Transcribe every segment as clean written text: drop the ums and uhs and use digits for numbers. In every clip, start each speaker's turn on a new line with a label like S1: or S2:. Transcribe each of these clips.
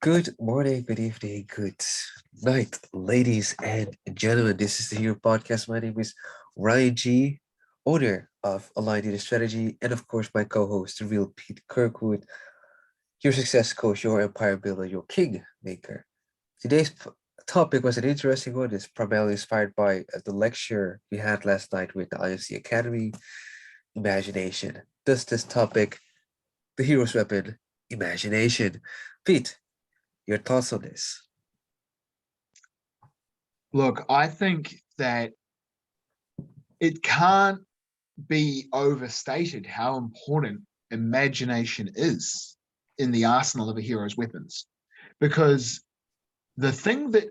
S1: Good morning, good evening, good night, ladies and gentlemen. This is the Hero Podcast. My name is Ryan G, owner of Aligned Data Strategy, and of course, my co host, the real Pete Kirkwood, your success coach, your empire builder, your king maker. Today's topic was an interesting one. It's primarily inspired by the lecture we had last night with the IMC Academy Imagination. Thus, this topic, the hero's weapon, imagination. Pete, your thoughts on this?
S2: Look, I think that it can't be overstated how important imagination is in the arsenal of a hero's weapons. Because the thing that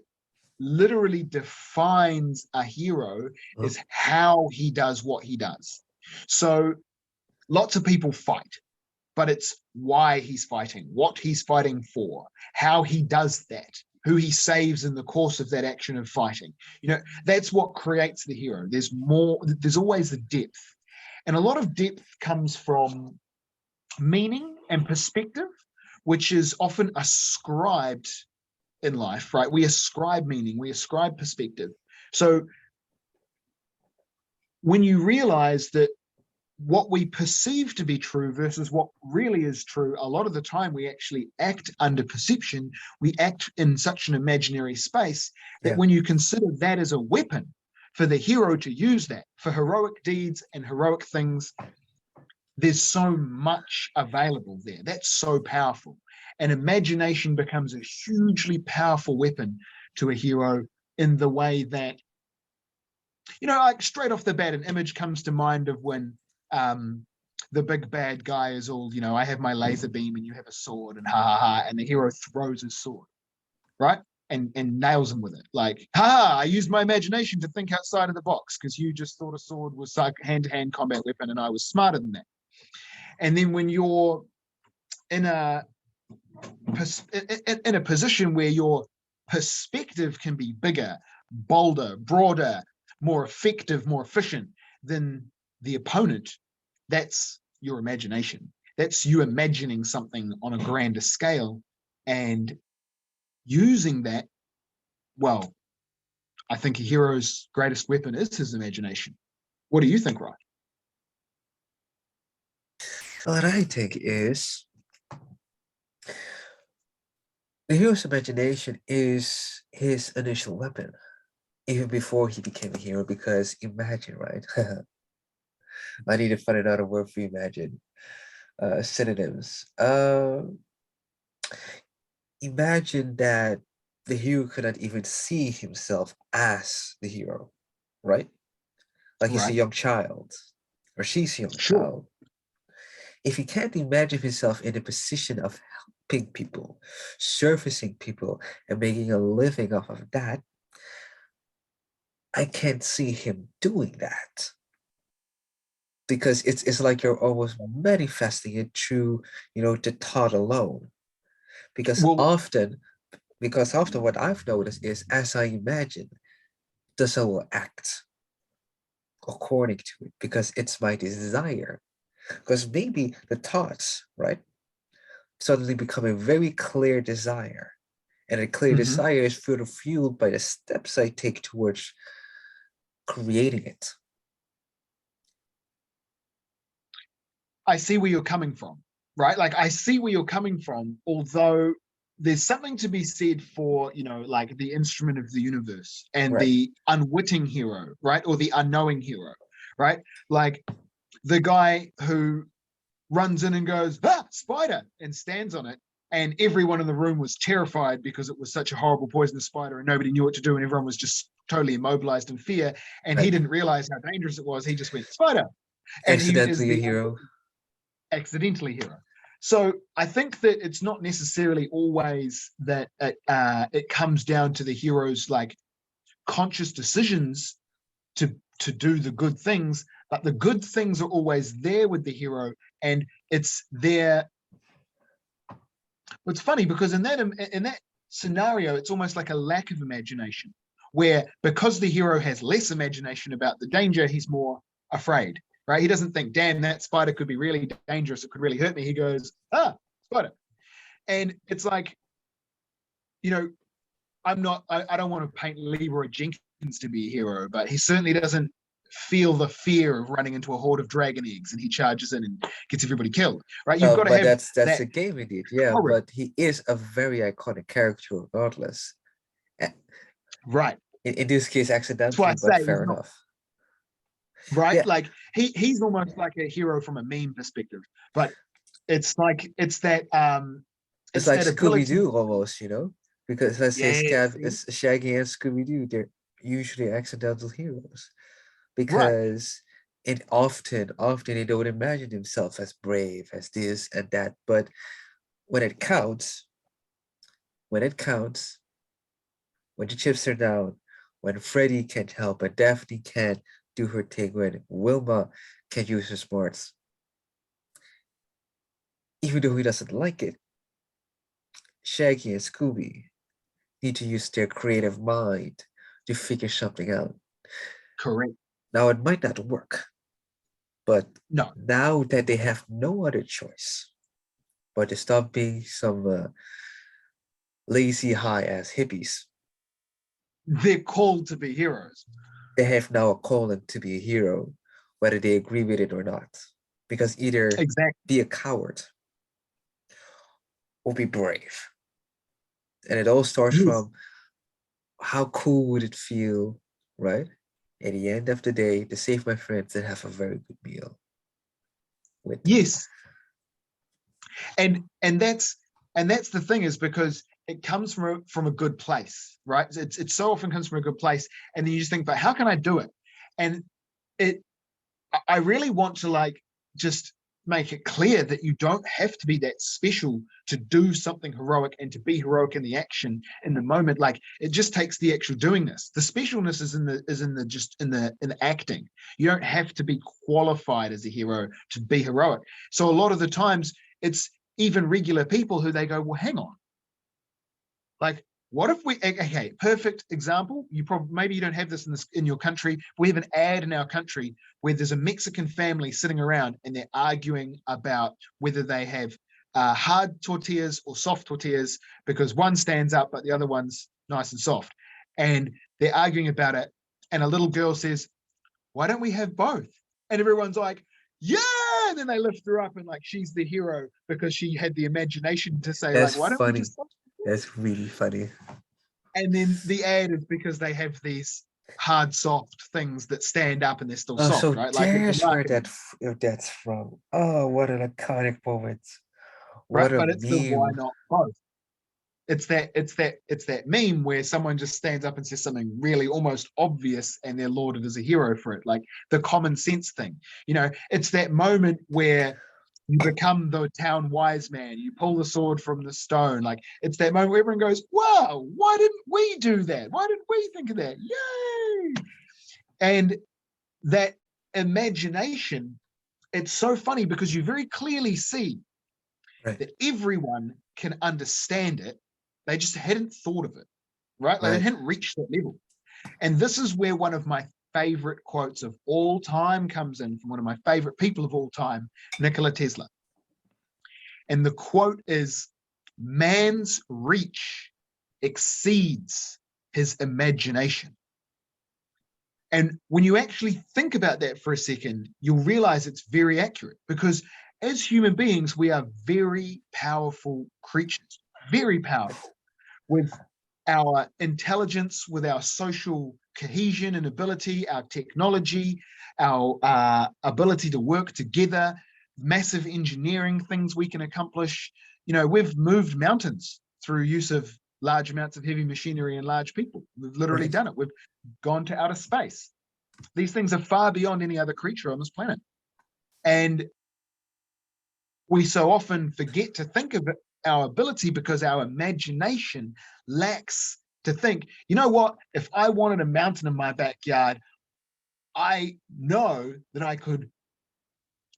S2: literally defines a hero
S1: Huh?
S2: is how he does what he does. So lots of people fight, but it's why he's fighting, what he's fighting for, how he does that, who he saves in the course of that action of fighting. That's what creates the hero. There's always the depth. And a lot of depth comes from meaning and perspective, which is often ascribed in life, right? We ascribe meaning, we ascribe perspective. So when you realize that what we perceive to be true versus what really is true, a lot of the time we actually act under perception. We act in such an imaginary space that
S1: Yeah.
S2: when you consider that as a weapon for the hero to use that for heroic deeds and heroic things, there's so much available there. That's so powerful. And imagination becomes a hugely powerful weapon to a hero in the way that, like straight off the bat, an image comes to mind of when the big bad guy is all, I have my laser beam and you have a sword and ha ha ha, and the hero throws his sword, right? And nails him with it. Like, ha, I used my imagination to think outside of the box because you just thought a sword was like hand-to-hand combat weapon and I was smarter than that. And then when you're in a position where your perspective can be bigger, bolder, broader, more effective, more efficient than the opponent, that's your imagination. That's you imagining something on a grander scale and using that. Well, I think a hero's greatest weapon is his imagination. What do you think, Ryan?
S1: What I think is the hero's imagination is his initial weapon, even before he became a hero. Because imagine, right? I need to find another word for imagine. Synonyms. Imagine that the hero could not even see himself as the hero, right? Like he's a
S2: Right.
S1: young child, or she's a young
S2: Sure.
S1: child. If he can't imagine himself in a position of helping people, servicing people, and making a living off of that, I can't see him doing that. Because it's like you're almost manifesting it through, the thought alone. Because
S2: Well,
S1: often, because often what I've noticed is as I imagine, the soul will act according to it because it's my desire. Because maybe the thoughts, right, suddenly become a very clear desire. And a clear
S2: mhm.
S1: desire is further fueled by the steps I take towards creating it.
S2: I see where you're coming from, right? Like I see where you're coming from, although there's something to be said for, like the instrument of the universe and
S1: Right.
S2: the unwitting hero, right? Or the unknowing hero, right? Like the guy who runs in and goes, spider, and stands on it. And everyone in the room was terrified because it was such a horrible poisonous spider and nobody knew what to do. And everyone was just totally immobilized in fear. And he
S1: Right.
S2: didn't realize how dangerous it was. He just went, spider. And he is
S1: Accidentally a
S2: the
S1: hero.
S2: accidentally hero. So I think that it's not necessarily always that it comes down to the hero's like conscious decisions to do the good things, but the good things are always there with the hero, and it's there. It's funny because in that scenario, it's almost like a lack of imagination, where because the hero has less imagination about the danger, he's more afraid, right? He doesn't think, damn, that spider could be really dangerous. It could really hurt me. He goes, spider. And it's like you know, I don't want to paint Leroy Jenkins to be a hero, but he certainly doesn't feel the fear of running into a horde of dragon eggs and he charges in and gets everybody killed, right? You've got to
S1: But
S2: have
S1: that's
S2: that
S1: the game indeed, yeah.
S2: courage,
S1: But he is a very iconic character regardless. A-
S2: right?
S1: In this case,
S2: That's why I
S1: accidentally, but
S2: say he's
S1: fair
S2: not
S1: enough.
S2: right.
S1: Yeah,
S2: Like he's almost like a hero from a meme perspective, but it's like
S1: it's
S2: it's
S1: like
S2: that
S1: Scooby
S2: ability.
S1: Doo almost, you know, because let's say
S2: Yeah,
S1: Shaggy and Scooby Doo, they're usually accidental heroes
S2: right.
S1: because it often they don't imagine themselves as brave as this and that, but when it counts, when it counts, when the chips are down, when Freddy can't help and Daphne can't do her thing, when Wilma can use her smarts, even though he doesn't like it, Shaggy and Scooby need to use their creative mind to figure something out.
S2: Correct.
S1: Now, it might not work, but
S2: No,
S1: now that they have no other choice but to stop being some lazy high-ass hippies,
S2: they're called to be heroes.
S1: they have now a calling to be a hero, whether they agree with it or not. Because either
S2: Exactly.
S1: be a coward or be brave. And it all starts
S2: Yes.
S1: from how cool would it feel, right? At the end of the day, to save my friends and have a very good meal with them.
S2: Yes. And that's the thing, is because it comes from a good place, right? It so often comes from a good place, and then you just think, but how can I do it? And it I really want to like just make it clear that you don't have to be that special to do something heroic and to be heroic in the action in the moment. Like it just takes the actual doing this. The specialness is in the acting. You don't have to be qualified as a hero to be heroic. So a lot of the times it's even regular people who they go, well, hang on, like, what if we, okay, perfect example. You probably, maybe you don't have this in your country. We have an ad in our country where there's a Mexican family sitting around and they're arguing about whether they have hard tortillas or soft tortillas, because one stands up but the other one's nice and soft. And they're arguing about it. And a little girl says, why don't we have both? And everyone's like, yeah. And then they lift her up and like she's the hero because she had the imagination to say,
S1: That's
S2: like, why don't we
S1: funny.
S2: just,
S1: That's really funny.
S2: and then the ad is because they have these hard soft things that stand up and they're still
S1: Oh,
S2: soft,
S1: so
S2: right? Like it's a
S1: there's where
S2: marketing,
S1: that's from. Oh, what an iconic moment.
S2: right?
S1: What a
S2: But it's the why
S1: meme.
S2: not both. It's that meme where someone just stands up and says something really almost obvious and they're lauded as a hero for it, like the common sense thing. It's that moment where you become the town wise man, you pull the sword from the stone. Like it's that moment where everyone goes, wow, why didn't we do that? Why didn't we think of that? Yay! And that imagination, it's so funny because you very clearly see
S1: Right,
S2: that everyone can understand it. They just hadn't thought of it, right? Like they
S1: right.
S2: hadn't reached that level. And this is where one of my favorite quotes of all time comes in, from one of my favorite people of all time, Nikola Tesla. And the quote is, man's reach exceeds his imagination. And when you actually think about that for a second, you'll realize it's very accurate, because as human beings, we are very powerful creatures, very powerful, with our intelligence, with our social cohesion and ability, our technology, our ability to work together, massive engineering things we can accomplish. We've moved mountains through use of large amounts of heavy machinery and large people. We've literally
S1: Right.
S2: done it. We've gone to outer space. These things are far beyond any other creature on this planet. And we so often forget to think of our ability because our imagination lacks to think, you know what, if I wanted a mountain in my backyard, I know that I could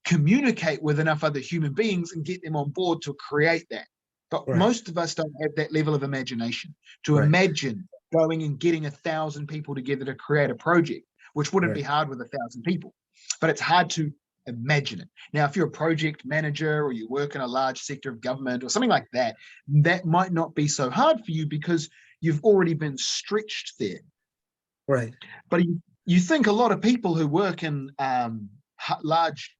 S2: communicate with enough other human beings and get them on board to create that. But
S1: Right,
S2: most of us don't have that level of imagination to
S1: right,
S2: imagine going and getting 1,000 people together to create a project, which wouldn't be
S1: right.
S2: hard with 1,000 people. But it's hard to imagine it. Now, if you're a project manager or you work in a large sector of government or something like that, that might not be so hard for you because you've already been stretched there.
S1: Right.
S2: But you think a lot of people who work in large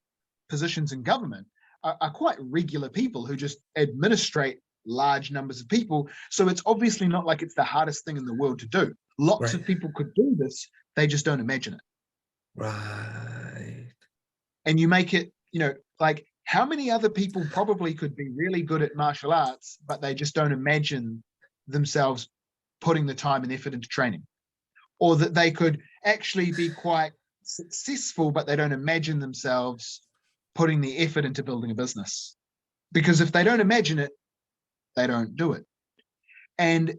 S2: positions in government are quite regular people who just administrate large numbers of people. So it's obviously not like it's the hardest thing in the world to do. Lots
S1: Right.
S2: of people could do this, they just don't imagine it.
S1: Right.
S2: And you make it, like how many other people probably could be really good at martial arts, but they just don't imagine themselves putting the time and effort into training? Or that they could actually be quite successful, but they don't imagine themselves putting the effort into building a business. Because if they don't imagine it, they don't do it. And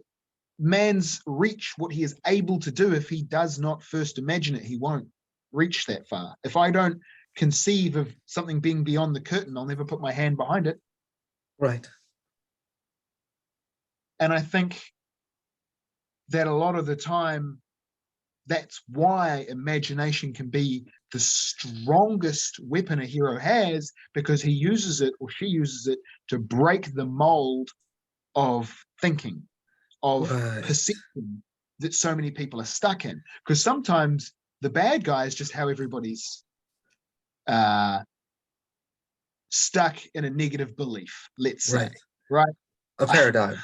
S2: man's reach what he is able to do, if he does not first imagine it, he won't reach that far. If I don't conceive of something being beyond the curtain, I'll never put my hand behind it.
S1: Right.
S2: And I think that a lot of the time, that's why imagination can be the strongest weapon a hero has, because he uses it, or she uses it, to break the mold of thinking, of
S1: Right.
S2: perception that so many people are stuck in. Because sometimes the bad guy is just how everybody's stuck in a negative belief, let's say, right?
S1: A paradigm.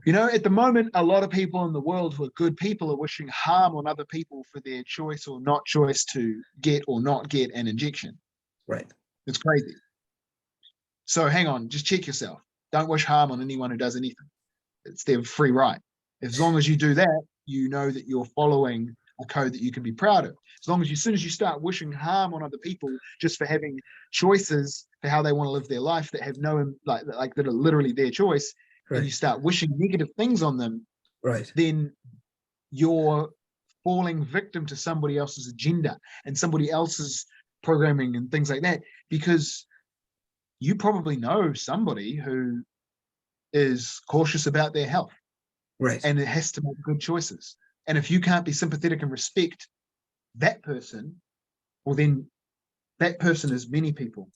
S2: At the moment, a lot of people in the world who are good people are wishing harm on other people for their choice or not choice to get or not get an injection.
S1: Right.
S2: It's crazy. So hang on, just check yourself. Don't wish harm on anyone who does anything. It's their free right. As long as you do that, you know that you're following a code that you can be proud of. As soon as you start wishing harm on other people just for having choices for how they want to live their life that have no, like that are literally their choice, and you start wishing negative things on them,
S1: Right.
S2: then you're falling victim to somebody else's agenda and somebody else's programming and things like that, because you probably know somebody who is cautious about their health,
S1: Right.
S2: and it has to make good choices. And if you can't be sympathetic and respect that person, well, then that person is many people.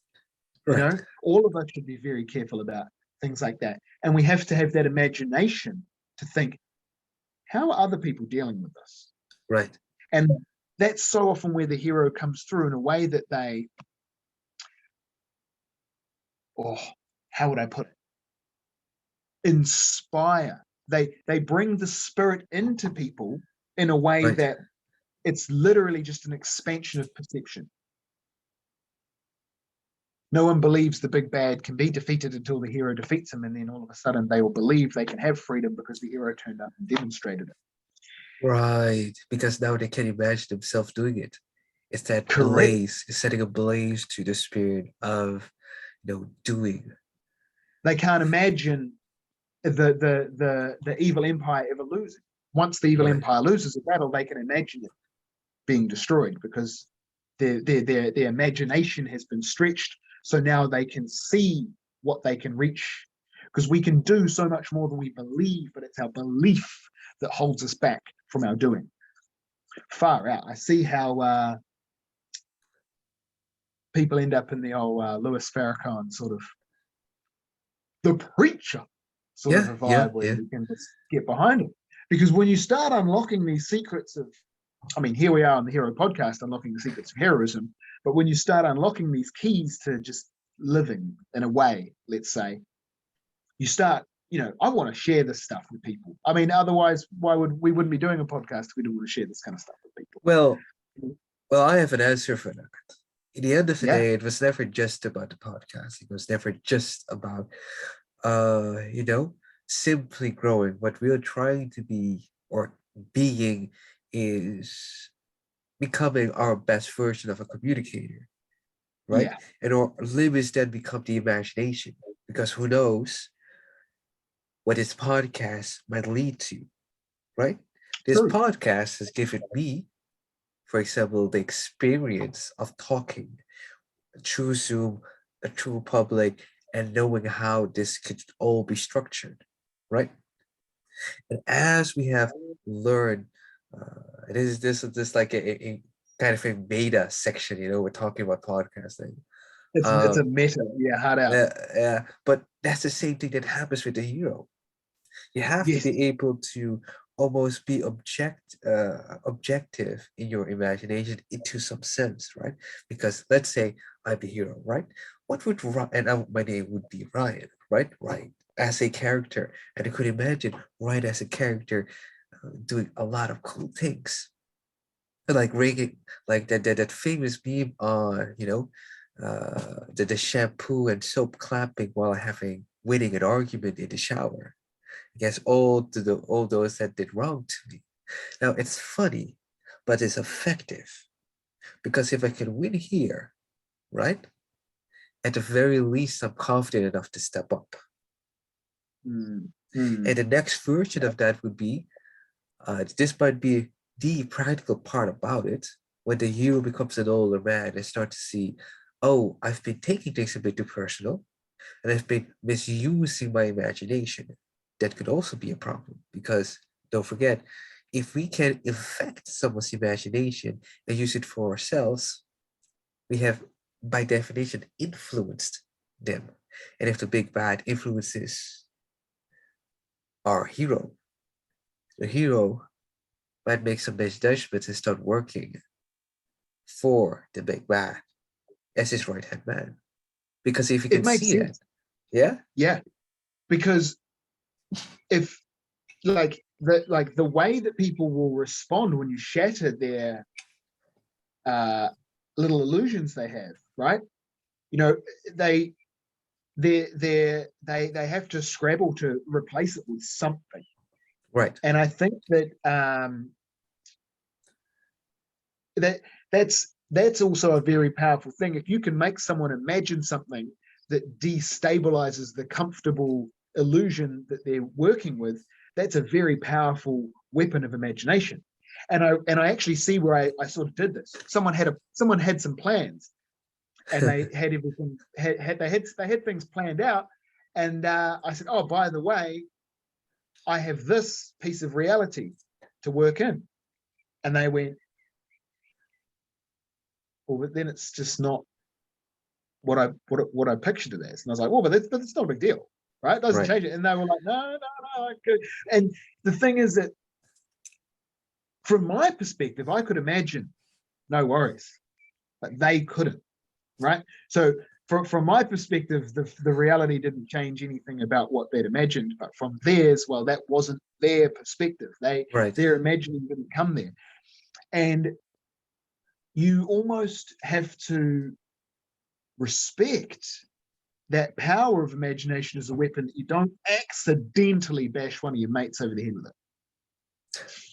S1: Right.
S2: All of us should be very careful about things like that. And we have to have that imagination to think, how are other people dealing with this?
S1: Right.
S2: And that's so often where the hero comes through in a way that they, how would I put it? Inspire. They bring the spirit into people in a way
S1: Right.
S2: that it's literally just an expansion of perception. No one believes the big bad can be defeated until the hero defeats him, and then all of a sudden they will believe they can have freedom because the hero turned up and demonstrated it.
S1: Right. Because now they can imagine themselves doing it. It's that
S2: Correct.
S1: blaze, it's setting a blaze to the spirit of, doing.
S2: They can't imagine the evil empire ever losing. Once the evil
S1: Right.
S2: empire loses a battle, they can imagine it being destroyed because their imagination has been stretched. So now they can see what they can reach, because we can do so much more than we believe, but it's our belief that holds us back from our doing. Far out. I see how people end up in the old Louis Farrakhan sort of the preacher sort of a vibe where you can just get behind it. Because when you start unlocking these secrets of, here we are on the Hero Podcast, unlocking the secrets of heroism, but when you start unlocking these keys to just living in a way, let's say, you start, I want to share this stuff with people. Otherwise, we wouldn't be doing a podcast if we didn't want to share this kind of stuff with people.
S1: Well, I have an answer for that. In the end of the
S2: Yeah.
S1: day, it was never just about the podcast. It was never just about, simply growing. What we're trying to be or being is becoming our best version of a communicator, right?
S2: Yeah.
S1: And our limits then become the imagination, because who knows what this podcast might lead to, right? This
S2: True.
S1: podcast has given me, for example, the experience of talking through Zoom, through public, and knowing how this could all be structured, right? And as we have learned, this like a kind of a beta section, we're talking about podcasting.
S2: It's a meta, yeah, hard out.
S1: Yeah, but that's the same thing that happens with the hero. You have to
S2: Yes.
S1: be able to almost be objective in your imagination into some sense, right? Because let's say I'm the hero, right? What would my name would be Ryan, right? Ryan as a character, and I could imagine Ryan as a character doing a lot of cool things, like ringing, like that famous meme on the shampoo and soap clapping while having winning an argument in the shower against all those that did wrong to me. Now it's funny, but it's effective because if I can win here, right? At the very least, I'm confident enough to step up.
S2: Mm,
S1: And the next version of that would be, this might be the practical part about it, when the hero becomes an older man and start to see, oh, I've been taking things a bit too personal, and I've been misusing my imagination. That could also be a problem because don't forget, if we can affect someone's imagination and use it for ourselves, we have by definition influenced them. And if the big bad influences our hero, the hero might make some misjudgments and start working for the big bad as his right hand man. Because if you
S2: it
S1: can
S2: makes
S1: see that,
S2: sense.
S1: yeah,
S2: Yeah, because if the way that people will respond when you shatter their uh little illusions they have, right? You know, they they have to scrabble to replace it with something.
S1: right,
S2: And I think that that that's also a very powerful thing. If you can make someone imagine something that destabilizes the comfortable illusion that they're working with, that's a very powerful weapon of imagination. And I actually see where I sort of did this. Someone had some plans, and they had everything they had things planned out. And I said, oh, by the way, I have this piece of reality to work in. And they went, well, but then it's just not what I pictured it as. And I was like, well, but that's not a big deal, right? It doesn't
S1: right.
S2: change it. And they were like, no. And the thing is that from my perspective, I could imagine, no worries, but they couldn't, right? So from my perspective, the reality didn't change anything about what they'd imagined, but from theirs, well, that wasn't their perspective.
S1: Right.
S2: Their imagining didn't come there. And you almost have to respect that power of imagination as a weapon. You don't accidentally bash one of your mates over the head with it.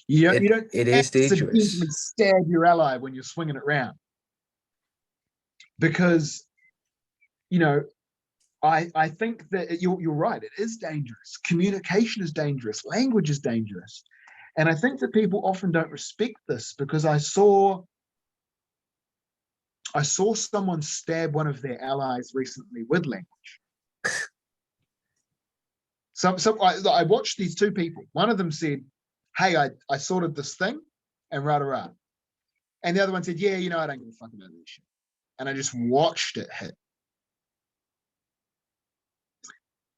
S2: You don't
S1: It is
S2: accidentally
S1: dangerous.
S2: stab your ally when you're swinging it round. Because, I think that you're right. It is dangerous. Communication is dangerous. Language is dangerous. And I think that people often don't respect this, because I saw someone stab one of their allies recently with language. So I watched these two people. One of them said, hey, I sorted this thing, and rah. And the other one said, yeah, I don't give a fuck about this shit. And I just watched it hit.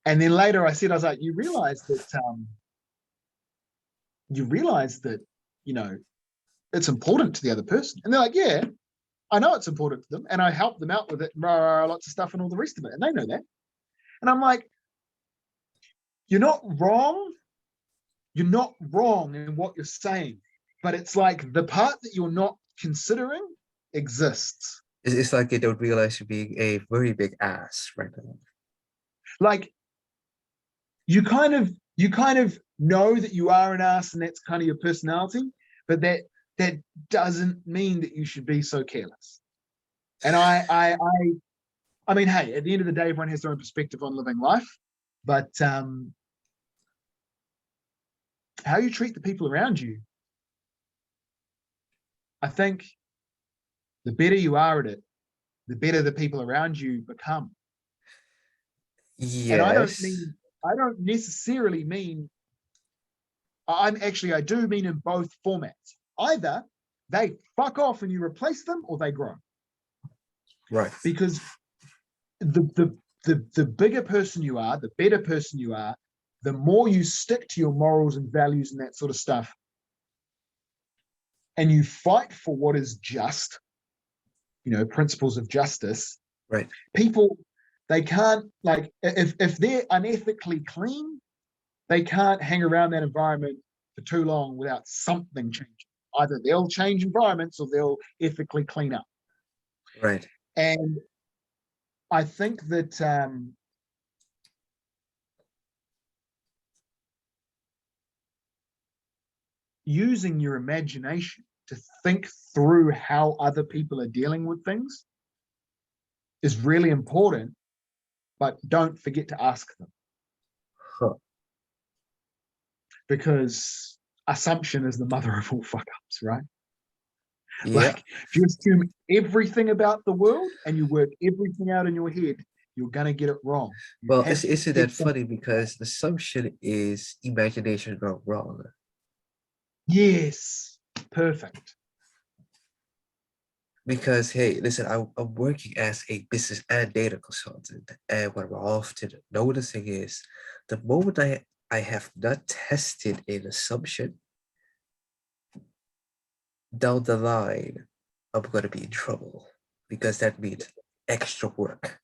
S2: And then later I was like, you realize that, it's important to the other person. And they're like, yeah, I know it's important to them. And I help them out with it, and lots of stuff and all the rest of it. And they know that. And I'm like, you're not wrong. You're not wrong in what you're saying. But it's like the part that you're not considering exists.
S1: It's like they don't realize you're being a very big ass right now.
S2: Like, you kind of know that you are an ass, and that's kind of your personality, but that doesn't mean that you should be so careless. And I mean, hey, at the end of the day, everyone has their own perspective on living life, but how you treat the people around you, I think the better you are at it, the better the people around you become. And I don't
S1: Yes.
S2: necessarily mean, I do mean in both formats. Either they fuck off and you replace them, or they grow.
S1: Right.
S2: Because the bigger person you are, the better person you are, the more you stick to your morals and values and that sort of stuff, and you fight for what is just, principles of justice.
S1: Right.
S2: People, they can't, like, if they're unethically clean, they can't hang around that environment for too long without something changing. Either they'll change environments or they'll ethically clean up.
S1: Right.
S2: And I think that using your imagination to think through how other people are dealing with things is really important, but don't forget to ask them.
S1: Huh.
S2: Because assumption is the mother of all fuck-ups, right?
S1: Yeah.
S2: Like, if you assume everything about the world and you work everything out in your head, you're going to get it wrong.
S1: Well, isn't that funny? Because assumption is imagination gone wrong.
S2: Yes, perfect.
S1: Because, hey, listen, I'm working as a business and data consultant. And what I'm often noticing is the moment I have not tested an assumption, down the line, I'm going to be in trouble because that means extra work.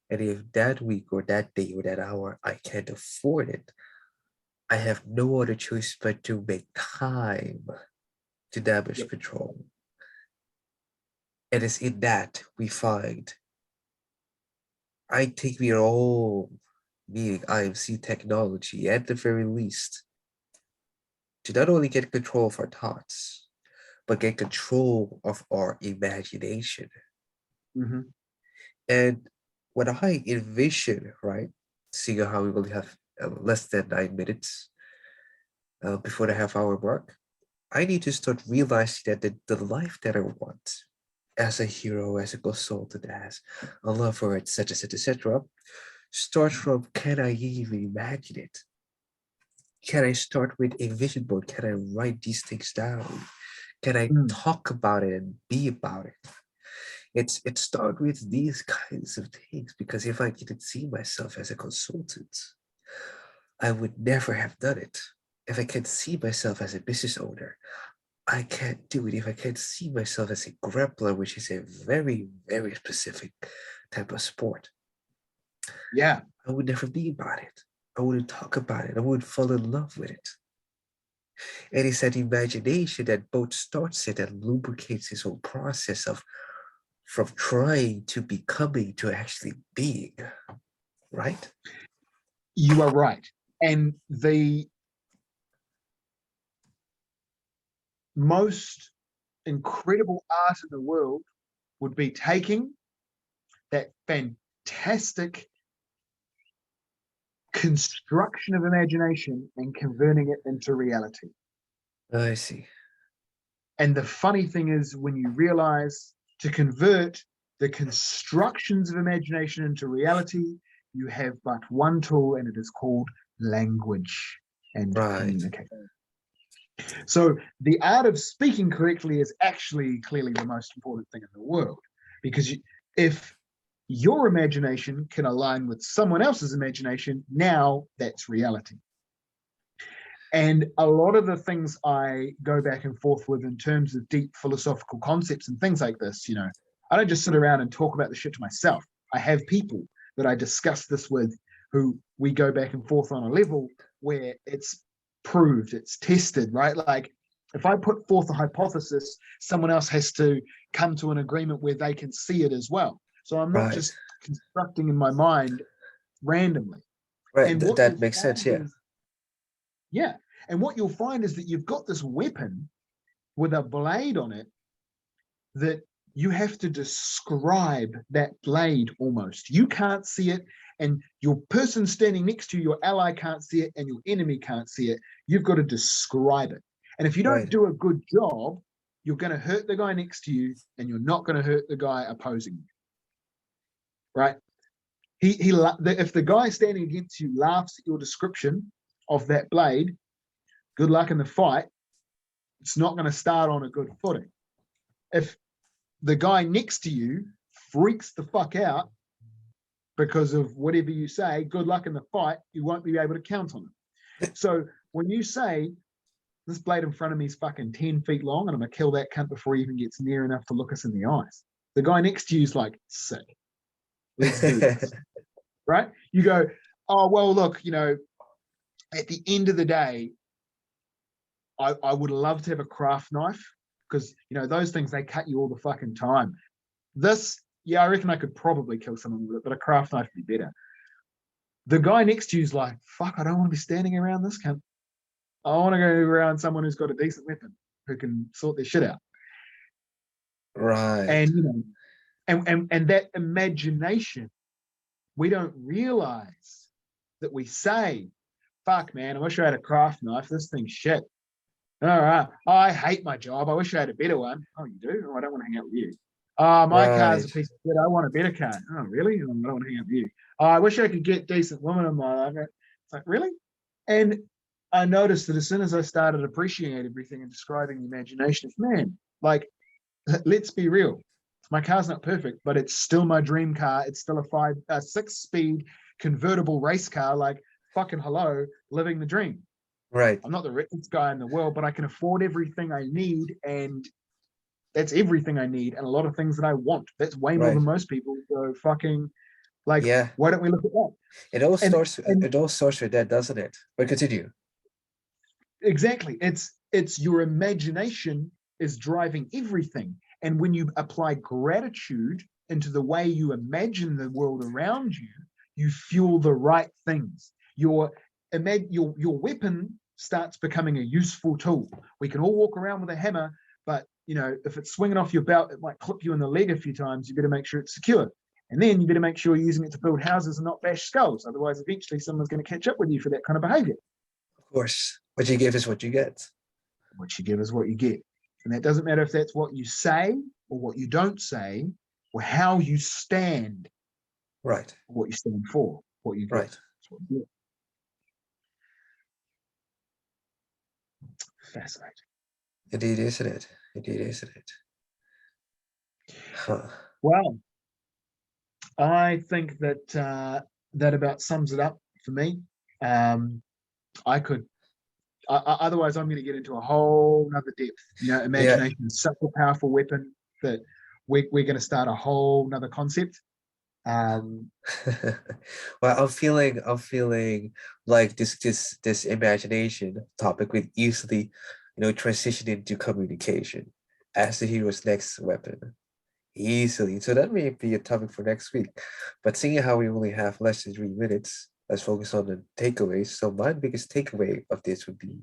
S1: And if that week or that day or that hour I can't afford it, I have no other choice but to make time to damage control. And it's in that we find, I think we are all needing IMC technology at the very least to not only get control of our thoughts, but get control of our imagination.
S2: Mm-hmm.
S1: And when I envision, right, seeing how we will have less than 9 minutes before the half-hour mark, I need to start realizing that the life that I want as a hero, as a consultant, as a lover, etc., etc., etc., starts from, can I even imagine it? Can I start with a vision board? Can I write these things down? Can I talk about it and be about it? It starts with these kinds of things, because if I didn't see myself as a consultant, I would never have done it. If I can't see myself as a business owner, I can't do it. If I can't see myself as a grappler, which is a very, very specific type of sport,
S2: yeah,
S1: I would never be about it. I wouldn't talk about it. I wouldn't fall in love with it. And it's that imagination that both starts it and lubricates this whole process of from trying to becoming to actually being, right?
S2: You are right. And the most incredible art in the world would be taking that fantastic construction of imagination and converting it into reality.
S1: I see.
S2: And the funny thing is, when you realize to convert the constructions of imagination into reality, you have but one tool, and it is called language and communication. So the art of speaking correctly is actually clearly the most important thing in the world, because if your imagination can align with someone else's imagination, now that's reality. And a lot of the things I go back and forth with in terms of deep philosophical concepts and things like this, I don't just sit around and talk about the shit to myself. I have people that I discuss this with who we go back and forth on a level where it's proved, it's tested, right? Like, if I put forth a hypothesis, someone else has to come to an agreement where they can see it as well. So I'm not just constructing in my mind randomly.
S1: Right,
S2: and
S1: that makes sense, yeah.
S2: Yeah. And what you'll find is that you've got this weapon with a blade on it that you have to describe that blade almost. You can't see it, and your person standing next to you, your ally, can't see it, and your enemy can't see it. You've got to describe it. And if you don't do a good job, you're going to hurt the guy next to you, and you're not going to hurt the guy opposing you. Right? If the guy standing against you laughs at your description of that blade, good luck in the fight. It's not going to start on a good footing. if the guy next to you freaks the fuck out because of whatever you say, good luck in the fight, you won't be able to count on it. So when you say, this blade in front of me is fucking 10 feet long and I'm going to kill that cunt before he even gets near enough to look us in the eyes, the guy next to you is like, sick. Let's do this. Right? You go, oh, well, look, at the end of the day, I would love to have a craft knife because, those things, they cut you all the fucking time. This, yeah, I reckon I could probably kill someone with it, but a craft knife would be better. The guy next to you is like, fuck, I don't want to be standing around this cunt. I want to go around someone who's got a decent weapon, who can sort their shit out.
S1: Right.
S2: And, and that imagination, we don't realize that we say, fuck, man, I wish I had a craft knife. This thing's shit. All right. I hate my job. I wish I had a better one. Oh, you do? Oh, I don't want to hang out with you. My car's a piece of shit. I want a better car. Oh, really? I don't want to hang out with you. I wish I could get decent women in my life. It's like, really? And I noticed that as soon as I started appreciating everything and describing the imagination, man, like, let's be real. My car's not perfect, but it's still my dream car. It's still a 6-speed convertible race car. Like, fucking hello, living the dream.
S1: Right.
S2: I'm not the richest guy in the world, but I can afford everything I need, and that's everything I need, and a lot of things that I want. That's way more than most people. So fucking, like,
S1: yeah.
S2: Why don't we look at that?
S1: It all starts with that, doesn't it? But continue.
S2: Exactly. It's your imagination is driving everything. And when you apply gratitude into the way you imagine the world around you, you fuel the right things. Your weapon starts becoming a useful tool. We can all walk around with a hammer, but if it's swinging off your belt, it might clip you in the leg a few times. You better make sure it's secure. And then you better make sure you're using it to build houses and not bash skulls. Otherwise, eventually someone's going to catch up with you for that kind of behavior.
S1: Of course. What you give is what you get.
S2: What you give is what you get. And that doesn't matter if that's what you say or what you don't say or how you stand.
S1: Right.
S2: What you stand for, what you get.
S1: Right.
S2: What you get. Fascinating.
S1: Indeed, isn't it? Indeed, isn't it? Huh.
S2: Well, I think that that about sums it up for me. Otherwise I'm going to get into a whole nother depth. Imagination is such a powerful weapon that we're going to start a whole nother concept.
S1: Well, I'm feeling like this imagination topic would easily, transition into communication as the hero's next weapon. Easily. So that may be a topic for next week. But seeing how we only have less than 3 minutes, let's focus on the takeaways. So my biggest takeaway of this would be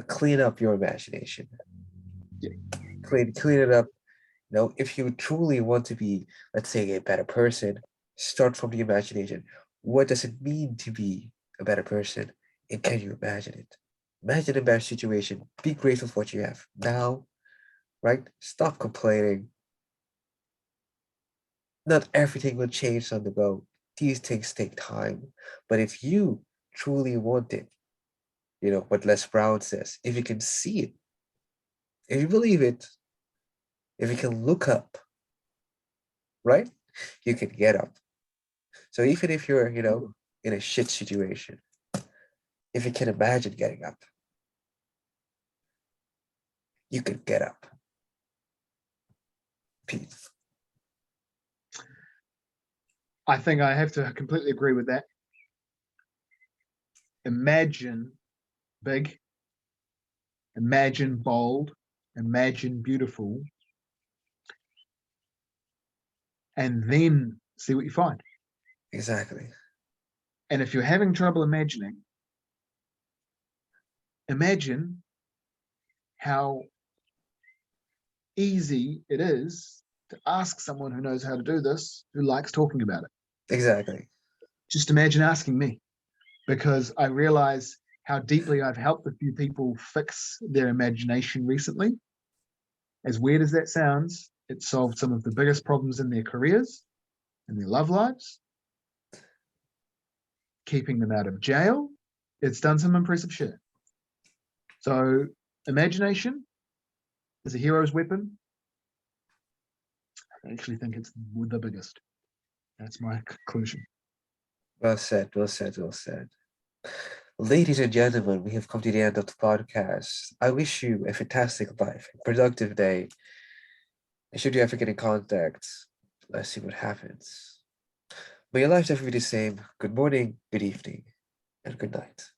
S1: clean up your imagination. Clean it up. If you truly want to be, let's say, a better person, start from the imagination. What does it mean to be a better person? And can you imagine it? Imagine a better situation. Be grateful for what you have now, right? Stop complaining. Not everything will change on the go. These things take time. But if you truly want it, what Les Brown says, if you can see it, if you believe it, if you can look up, right? You can get up. So even if you're, in a shit situation, if you can imagine getting up, you can get up. Pete.
S2: I think I have to completely agree with that. Imagine big, imagine bold, imagine beautiful, and then see what you find.
S1: Exactly.
S2: And if you're having trouble imagining, imagine how easy it is to ask someone who knows how to do this, who likes talking about it.
S1: Exactly.
S2: Just imagine asking me, because I realize how deeply I've helped a few people fix their imagination recently. As weird as that sounds, it solved some of the biggest problems in their careers and their love lives, keeping them out of jail. It's done some impressive shit. So imagination is a hero's weapon. I actually think it's the biggest. That's my conclusion.
S1: Well said, well said, well said. Ladies and gentlemen, we have come to the end of the podcast. I wish you a fantastic life, a productive day. And should you ever get in contact, let's see what happens. May your life never be the same. Good morning, good evening, and good night.